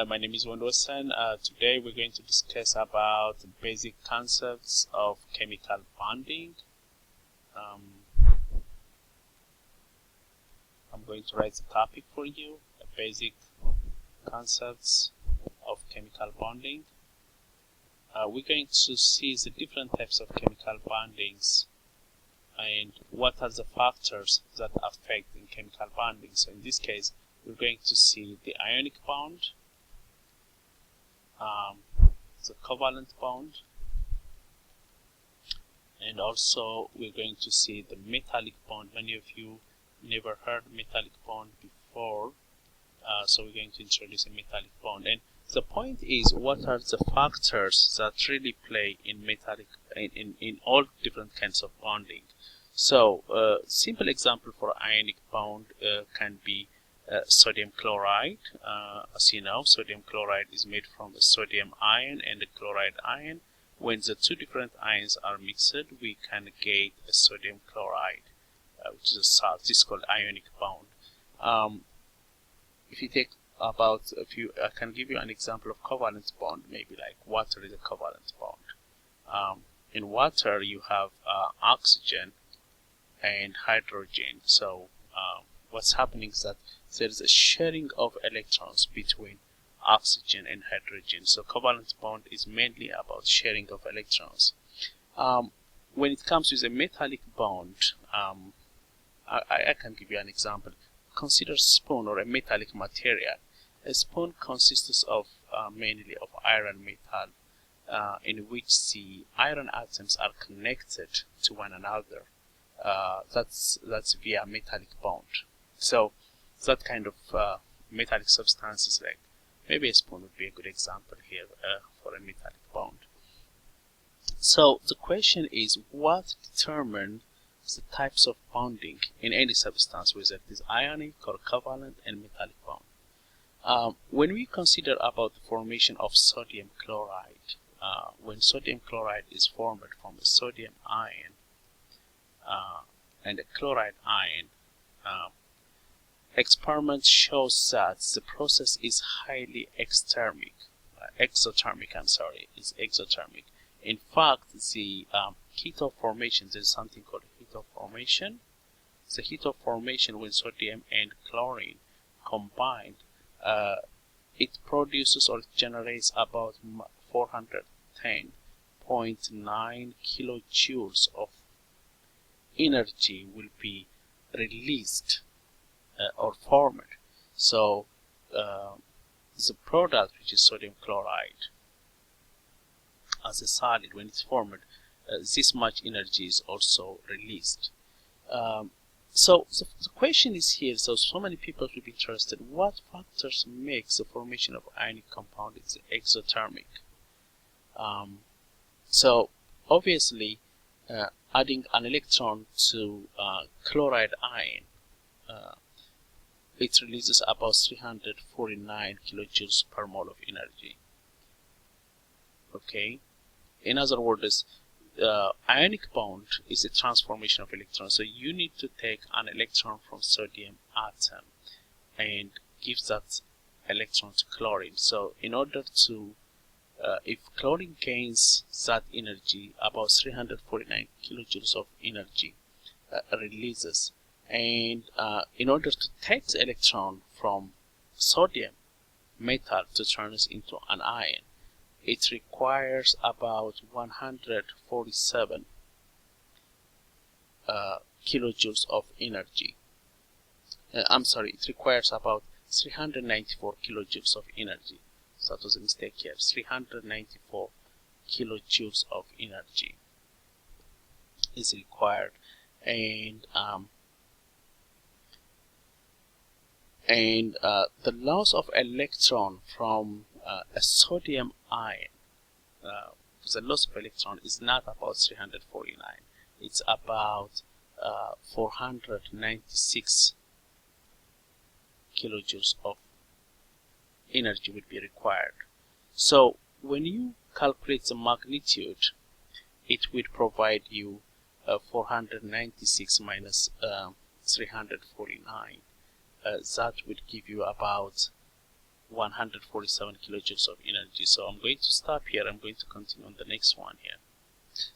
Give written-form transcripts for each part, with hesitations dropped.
My name is Wendosen. Today we're going to discuss about the basic concepts of chemical bonding. I'm going to write the topic for you, the basic concepts of chemical bonding. We're going to see the different types of chemical bondings and what are the factors that affect in chemical bonding. So in this case, we're going to see the ionic bond, the covalent bond, and also we're going to see the metallic bond. Many of you never heard metallic bond before, so we're going to introduce a metallic bond. And the point is, what are the factors that really play in metallic in all different kinds of bonding? So simple example for ionic bond can be sodium chloride. As you know, sodium chloride is made from a sodium ion and a chloride ion. When the two different ions are mixed, we can get a sodium chloride, which is a salt. This is called ionic bond. If you take about I can give you an example of covalent bond. Maybe like water is a covalent bond. In water, you have oxygen and hydrogen. So what's happening is that there is a sharing of electrons between oxygen and hydrogen. So covalent bond is mainly about sharing of electrons. When it comes to a metallic bond, I can give you an example. Consider spoon or a metallic material. A spoon consists of mainly of iron metal, in which the iron atoms are connected to one another. That's via metallic bond. So that kind of metallic substances, like maybe a spoon would be a good example here for a metallic bond. So the question is, what determines the types of bonding in any substance, whether it is ionic or covalent and metallic bond? When we consider about the formation of sodium chloride, when sodium chloride is formed from a sodium ion and a chloride ion, experiment shows that the process is highly exothermic. Is exothermic. In fact, the heat of formation, there's something called heat of formation. The heat of formation when sodium and chlorine combined, it produces or generates about 410.9 kilojoules of energy will be released or formed. So the product, which is sodium chloride as a solid, when it's formed, this much energy is also released. So the question is here, so many people will be interested, what factors make the formation of ionic compound is exothermic? So obviously adding an electron to chloride ion, it releases about 349 kilojoules per mole of energy. Okay, in other words, ionic bond is a transformation of electrons. So you need to take an electron from sodium atom and give that electron to chlorine. So in order to if chlorine gains that energy, about 349 kilojoules of energy releases, and in order to take the electron from sodium metal to turn it into an ion, it requires about 147 kilojoules of energy. It requires about 394 kilojoules of energy. So that was a mistake here. 394 kilojoules of energy is required, and the loss of electron from a sodium ion, the loss of electron is not about 349. It's about 496 kilojoules of energy would be required. So when you calculate the magnitude, it would provide you 496 minus 349. That would give you about 147 kilojoules of energy. So I'm going to stop here. I'm going to continue on the next one here.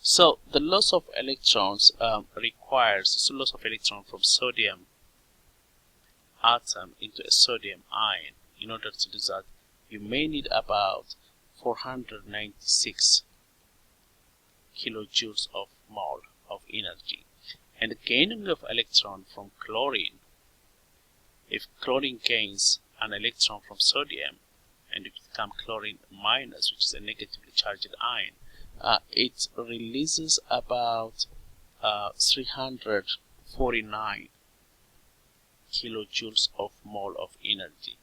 So the loss of electrons requires loss of electron from sodium atom into a sodium ion. In order to do that, you may need about 496 kilojoules of mole of energy. And the gaining of electron from chlorine, if chlorine gains an electron from sodium and it becomes chlorine minus, which is a negatively charged ion, it releases about 349 kilojoules of mole of energy.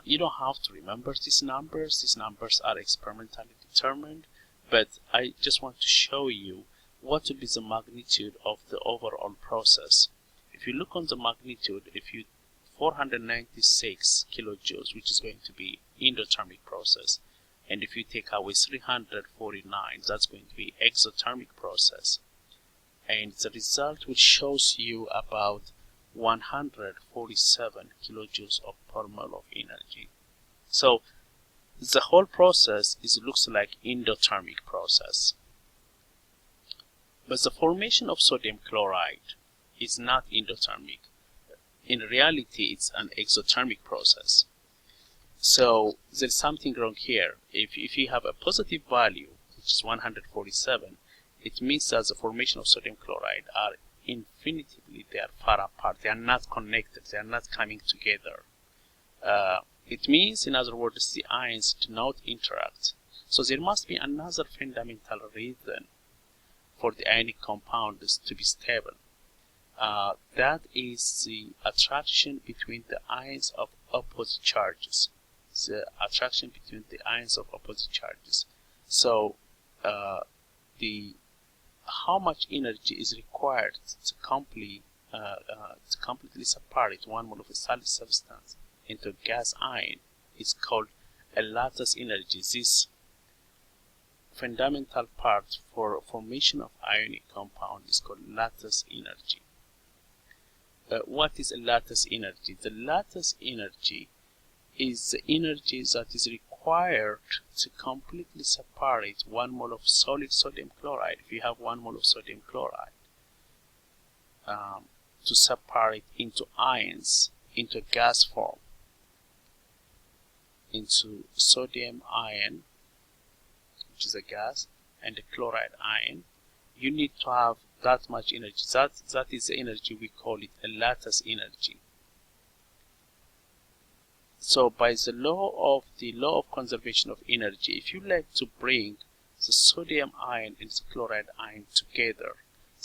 You don't have to remember these numbers. These numbers are experimentally determined, but I just want to show you what will be the magnitude of the overall process. If you look on the magnitude, if you 496 kilojoules, which is going to be endothermic process, and if you take away 349, that's going to be exothermic process, and the result which shows you about 147 kilojoules of per mole of energy. So the whole process looks like endothermic process. But the formation of sodium chloride is not endothermic. In reality, it's an exothermic process. So there's something wrong here. If you have a positive value, which is 147, it means that the formation of sodium chloride are infinitively, they are far apart. They are not connected. They are not coming together. It means, in other words, the ions do not interact. So there must be another fundamental reason for the ionic compounds to be stable. That is the attraction between the ions of opposite charges. The attraction between the ions of opposite charges. So how much energy is required to completely separate one mole of a solid substance into a gas ion is called a lattice energy. This fundamental part for formation of ionic compound is called lattice energy. What is a lattice energy? The lattice energy is the energy that is required to completely separate one mole of solid sodium chloride. If you have 1 mole of sodium chloride, to separate into ions, into gas form, into sodium ion, which is a gas, and a chloride ion, you need to have that much energy. That is the energy, we call it a lattice energy. So by the law of conservation of energy, if you like to bring the sodium ion and the chloride ion together,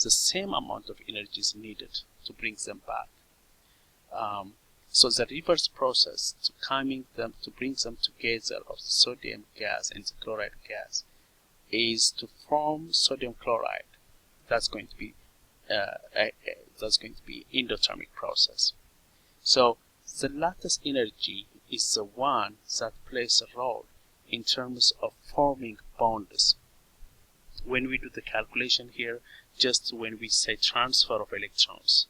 the same amount of energy is needed to bring them back. So the reverse process to bring them together of the sodium gas and the chloride gas is to form sodium chloride. That's going to be endothermic process. So the lattice energy is the one that plays a role in terms of forming bonds. When we do the calculation here, just when we say transfer of electrons,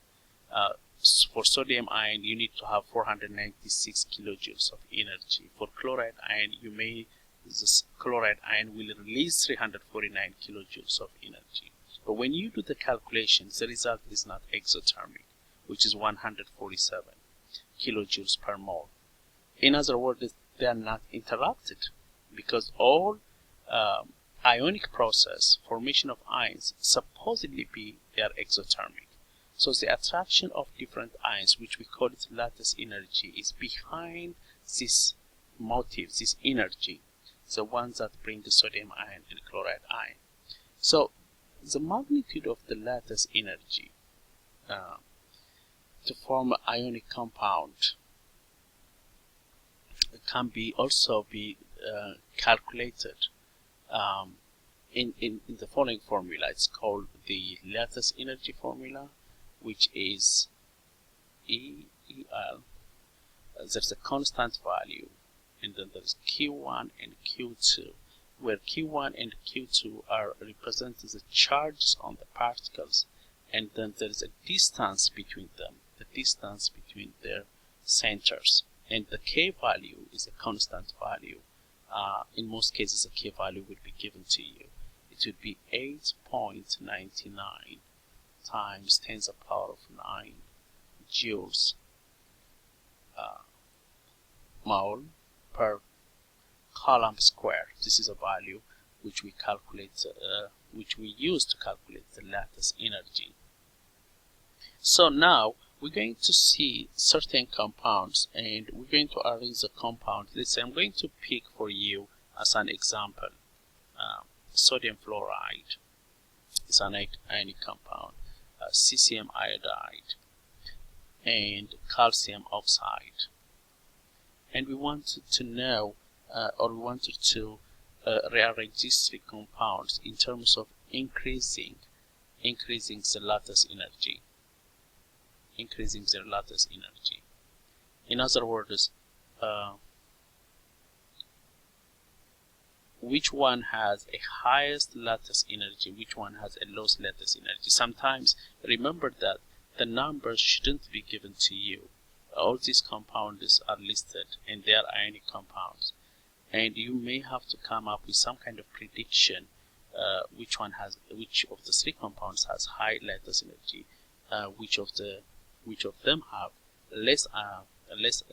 for sodium ion you need to have 496 kilojoules of energy. For chloride ion, this chloride ion will release 349 kilojoules of energy. But when you do the calculations, the result is not exothermic, which is 147 kilojoules per mole. In other words, they are not interrupted, because all ionic process, formation of ions, supposedly they are exothermic. So the attraction of different ions, which we call it lattice energy, is behind this motive, this energy, the ones that bring the sodium ion and chloride ion. So the magnitude of the lattice energy to form an ionic compound can also be calculated in the following formula. It's called the lattice energy formula, which is EL. There's a constant value, and then there's Q1 and Q2, where Q1 and Q2 are representing the charges on the particles, and then there is a distance between them, the distance between their centers. and the K value is a constant value. In most cases, a K value will be given to you. It would be 8.99 times 10 to the power of 9 joules mole per coulomb square. This is a value which we calculate, which we use to calculate the lattice energy. So now we're going to see certain compounds, and we're going to arrange the compound. Let's say I'm going to pick for you as an example sodium fluoride is an ionic compound, CCM iodide, and calcium oxide. And we wanted to know, or we wanted to rearrange these three compounds in terms of increasing the lattice energy. In other words, which one has a highest lattice energy, which one has a lowest lattice energy. Sometimes remember that the numbers shouldn't be given to you. All these compounds are listed and they are ionic compounds, and you may have to come up with some kind of prediction which of the three compounds has high lattice energy, which of them have less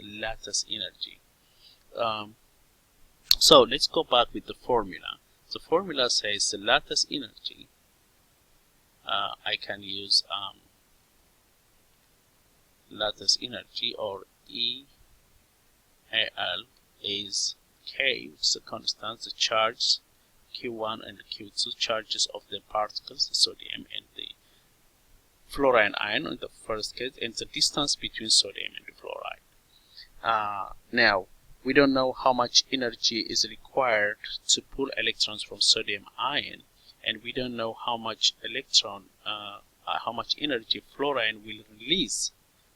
lattice energy. So let's go back with the formula. The formula says the lattice energy, I can use lattice energy, or EAL, is K, which is a constant, the charge Q1 and Q2 charges of the particles, the sodium and the fluorine ion in the first case, and the distance between sodium and the fluoride. Now, we don't know how much energy is required to pull electrons from sodium ion, and we don't know how much energy fluorine will release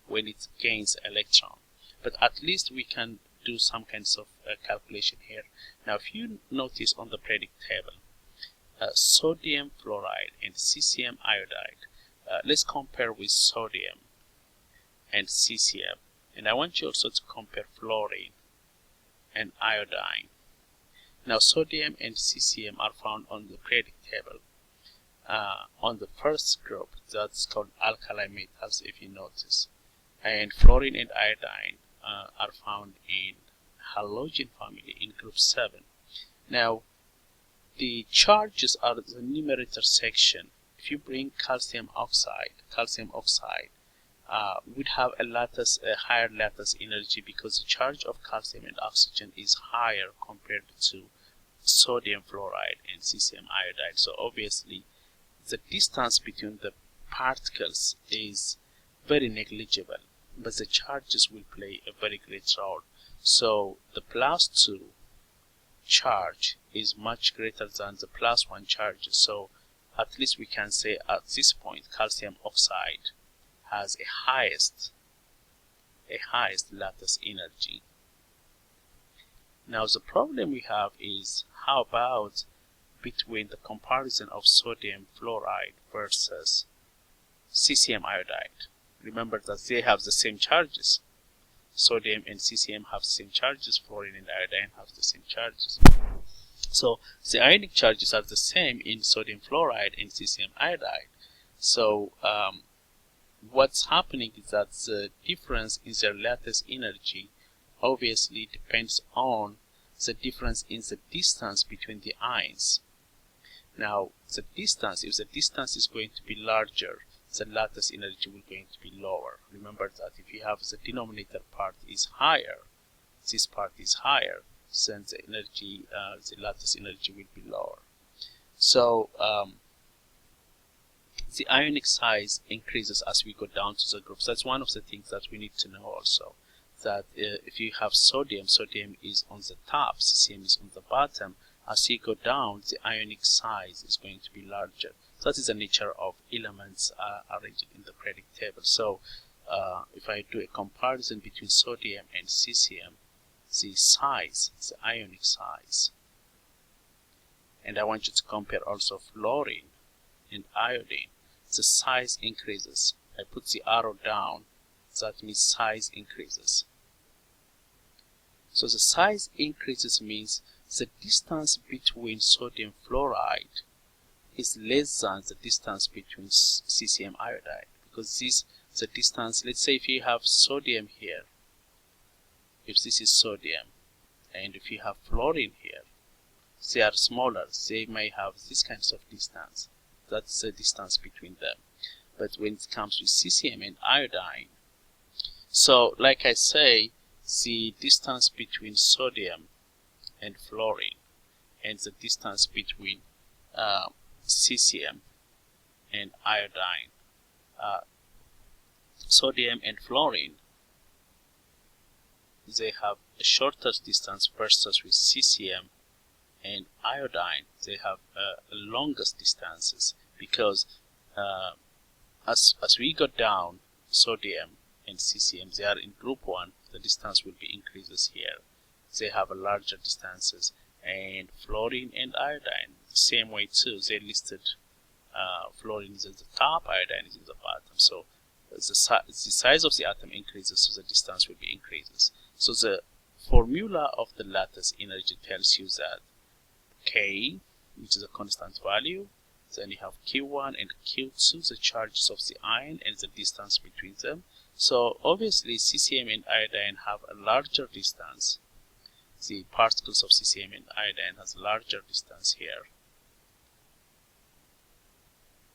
when it gains electron. But at least we can do some kinds of calculation here. Now, if you notice on the periodic table, sodium fluoride and CCM iodide, let's compare with sodium and CCM, and I want you also to compare fluorine and iodine. Now, sodium and CCM are found on the periodic table. On the first group, that's called alkali metals, if you notice, and fluorine and iodine are found in halogen family in group 7. Now, the charges are the numerator section. If you bring calcium oxide would have a higher lattice energy, because the charge of calcium and oxygen is higher compared to sodium fluoride and CCM iodide. So obviously the distance between the particles is very negligible, but the charges will play a very great role. So the +2 charge is much greater than the +1 charge. So at least we can say at this point calcium oxide has a highest lattice energy. Now the problem we have is, how about between the comparison of sodium fluoride versus CCM iodide? Remember that they have the same charges. Sodium and CCM have the same charges, fluorine and iodine have the same charges. So the ionic charges are the same in sodium fluoride and CCM iodide. So what's happening is that the difference in their lattice energy obviously depends on the difference in the distance between the ions. Now, the distance, if the distance is going to be larger, the lattice energy will going to be lower. Remember that if you have the denominator part is higher, this part is higher, then the energy, the lattice energy will be lower. So the ionic size increases as we go down to the groups. That's one of the things that we need to know also, that if you have sodium is on the top, CCM is on the bottom. As you go down, the ionic size is going to be larger. So that is the nature of elements arranged in the periodic table. So if I do a comparison between sodium and CCM, the size, the ionic size, and I want you to compare also fluorine and iodine, the size increases. I put the arrow down, that means size increases. So the size increases means the distance between sodium fluoride is less than the distance between CCM iodide, because this the distance. Let's say if you have sodium here, if this is sodium, and if you have fluorine here, they are smaller. They may have this kinds of distance. That's the distance between them. But when it comes with CCM and iodine, so like I say, the distance between sodium and fluorine and the distance between CCM and iodine, sodium and fluorine, they have a shorter distance versus with CCM and iodine they have longest distances, because as we go down, sodium and CCM, they are in group 1, the distance will be increases here. They have a larger distances, and fluorine and iodine same way too. They listed fluorine is at the top, iodine is in the bottom. So the size of the atom increases, so the distance will be increases. So the formula of the lattice energy tells you that K, which is a constant value, then you have Q1 and Q2, the charges of the ion and the distance between them. So obviously CCM and iodine have a larger distance. The particles of CCM and iodine has a larger distance here.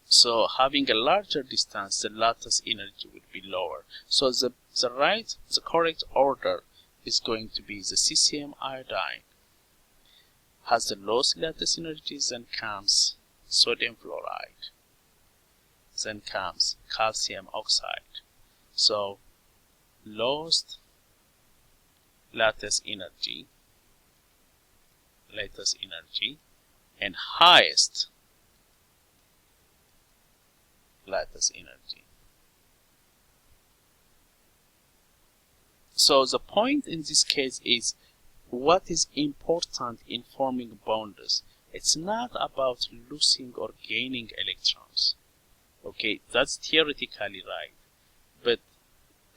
So having a larger distance, the lattice energy would be lower. So the correct order is going to be the CCM iodine has the lowest lattice energy, then comes sodium fluoride, then comes calcium oxide. So lowest lattice energy, and highest lattice energy. So the point in this case is what is important in forming bonds. It's not about losing or gaining electrons. Okay, that's theoretically right. But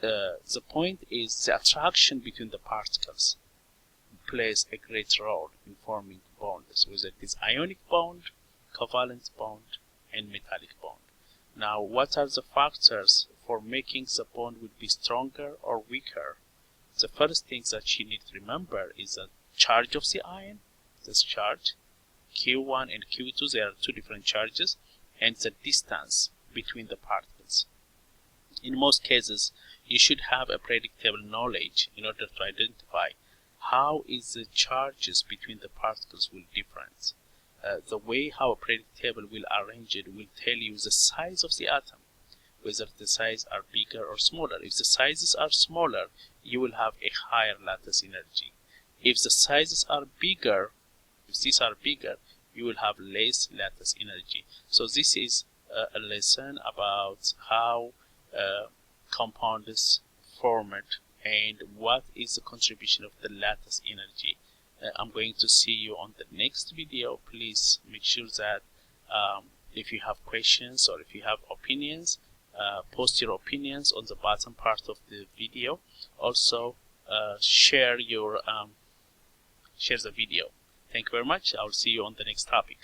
the point is the attraction between the particles plays a great role in forming bonds, whether it is ionic bond, covalent bond, and metallic bond. Now, what are the factors for making the bond will be stronger or weaker? The first thing that you need to remember is the charge of the ion, this charge, Q1 and Q2, they are two different charges, and the distance between the particles. In most cases, you should have a predictable knowledge in order to identify how is the charges between the particles will difference. The way how a predicate table will arrange it will tell you the size of the atom, whether the size are bigger or smaller. If the sizes are smaller, you will have a higher lattice energy. If the sizes are bigger, you will have less lattice energy. So this is a lesson about how compound is formed and what is the contribution of the lattice energy. I'm going to see you on the next video. Please make sure that if you have questions or if you have opinions, post your opinions on the bottom part of the video. Also share the video. Thank you very much. I'll see you on the next topic.